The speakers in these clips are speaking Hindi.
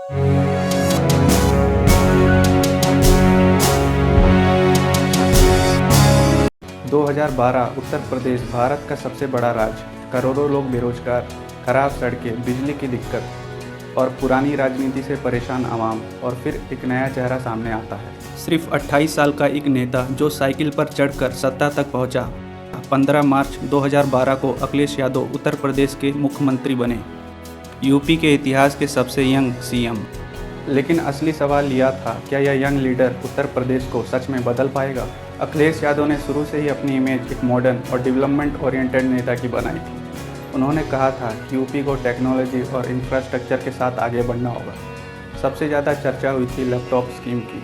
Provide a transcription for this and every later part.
...2012 उत्तर प्रदेश भारत का सबसे बड़ा राज्य, करोड़ों लोग बेरोजगार, खराब सड़कें, बिजली की दिक्कत और पुरानी राजनीति से परेशान आवाम, और फिर एक नया चेहरा सामने आता है। सिर्फ 28 साल का एक नेता जो साइकिल पर चढ़कर सत्ता तक पहुंचा। 15 मार्च 2012 को अखिलेश यादव उत्तर प्रदेश के मुख्यमंत्री बने, यूपी के इतिहास के सबसे यंग सीएम। लेकिन असली सवाल यह था, क्या यह यंग लीडर उत्तर प्रदेश को सच में बदल पाएगा? अखिलेश यादव ने शुरू से ही अपनी इमेज एक मॉडर्न और डेवलपमेंट ओरिएंटेड नेता की बनाई थी। उन्होंने कहा था कि यूपी को टेक्नोलॉजी और इंफ्रास्ट्रक्चर के साथ आगे बढ़ना होगा। सबसे ज़्यादा चर्चा हुई थी लैपटॉप स्कीम की।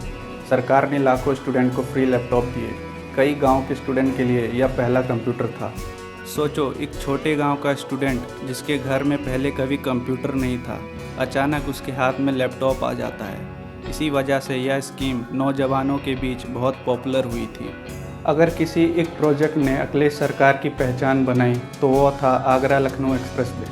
सरकार ने लाखों स्टूडेंट को फ्री लैपटॉप दिए। कई गांव के स्टूडेंट के लिए यह पहला कंप्यूटर था। सोचो, एक छोटे गांव का स्टूडेंट जिसके घर में पहले कभी कंप्यूटर नहीं था, अचानक उसके हाथ में लैपटॉप आ जाता है। इसी वजह से यह स्कीम नौजवानों के बीच बहुत पॉपुलर हुई थी। अगर किसी एक प्रोजेक्ट ने अखिलेश सरकार की पहचान बनाई तो वो था आगरा लखनऊ एक्सप्रेसवे।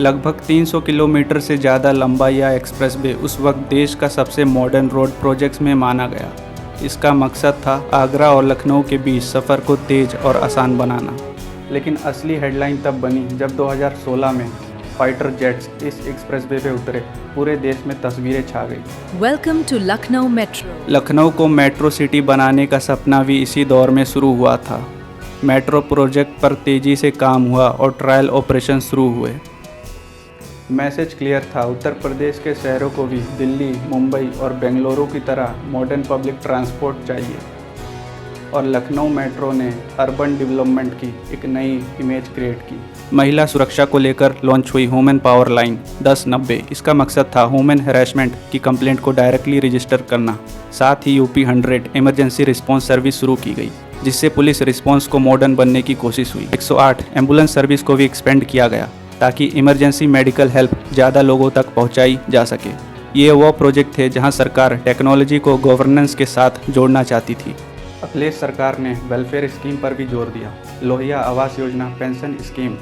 लगभग 300 किलोमीटर से ज़्यादा लंबा यह एक्सप्रेसवे उस वक्त देश का सबसे मॉडर्न रोड प्रोजेक्ट्स में माना गया। इसका मकसद था आगरा और लखनऊ के बीच सफ़र को तेज़ और आसान बनाना। लेकिन असली हेडलाइन तब बनी जब 2016 में फाइटर जेट्स इस एक्सप्रेसवे पे उतरे। पूरे देश में तस्वीरें छा गई। Welcome to Lucknow metro. Lucknow को मेट्रो सिटी बनाने का सपना भी इसी दौर में शुरू हुआ था। मेट्रो प्रोजेक्ट पर तेज़ी से काम हुआ और ट्रायल ऑपरेशन शुरू हुए। मैसेज क्लियर था, उत्तर प्रदेश के शहरों को भी दिल्ली, मुंबई और बेंगलुरु की तरह मॉडर्न पब्लिक ट्रांसपोर्ट चाहिए। और लखनऊ मेट्रो ने अर्बन डेवलपमेंट की एक नई इमेज क्रिएट की। महिला सुरक्षा को लेकर लॉन्च हुई वुमेन पावर लाइन 1090। इसका मकसद था वुमेन हैरेसमेंट की कंप्लेंट को डायरेक्टली रजिस्टर करना। साथ ही यूपी 100 इमरजेंसी रिस्पांस सर्विस शुरू की गई, जिससे पुलिस रिस्पांस को मॉडर्न बनने की कोशिश हुई। 108 एम्बुलेंस सर्विस को भी एक्सपेंड किया गया ताकि इमरजेंसी मेडिकल हेल्प ज़्यादा लोगों तक पहुँचाई जा सके। ये वो प्रोजेक्ट थे जहाँ सरकार टेक्नोलॉजी को गवर्नेंस के साथ जोड़ना चाहती थी। अखिलेश सरकार ने वेलफेयर स्कीम पर भी जोर दिया। लोहिया आवास योजना, पेंशन स्कीम,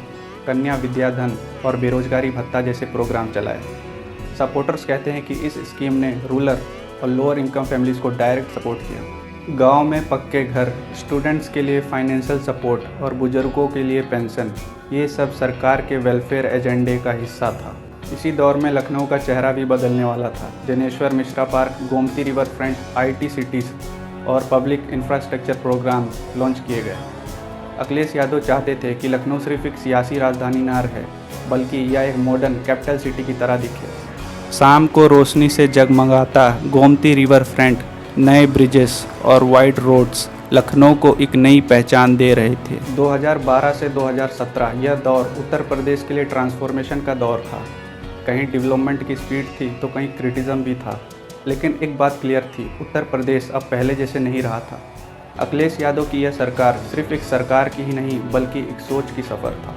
कन्या विद्याधन और बेरोजगारी भत्ता जैसे प्रोग्राम चलाए। सपोर्टर्स कहते हैं कि इस स्कीम ने रूरल और लोअर इनकम फैमिलीज को डायरेक्ट सपोर्ट किया। गांव में पक्के घर, स्टूडेंट्स के लिए फाइनेंशियल सपोर्ट और बुजुर्गों के लिए पेंशन, ये सब सरकार के वेलफेयर एजेंडे का हिस्सा था। इसी दौर में लखनऊ का चेहरा भी बदलने वाला था। Janeshwar Mishra park, Gomti river front, IT cities और पब्लिक इंफ्रास्ट्रक्चर प्रोग्राम लॉन्च किए गए। अखिलेश यादव चाहते थे कि लखनऊ सिर्फ एक सियासी राजधानी न रहे, बल्कि यह एक मॉडर्न कैपिटल सिटी की तरह दिखे। शाम को रोशनी से जगमगाता गोमती रिवर फ्रंट, नए ब्रिजेस और वाइड रोड्स लखनऊ को एक नई पहचान दे रहे थे। 2012 से 2017 यह दौर उत्तर प्रदेश के लिए ट्रांसफॉर्मेशन का दौर था। कहीं डेवलपमेंट की स्पीड थी तो कहीं क्रिटिज़म भी था। लेकिन एक बात क्लियर थी, उत्तर प्रदेश अब पहले जैसे नहीं रहा था। अखिलेश यादव की यह सरकार सिर्फ एक सरकार की ही नहीं, बल्कि एक सोच की सफ़र था।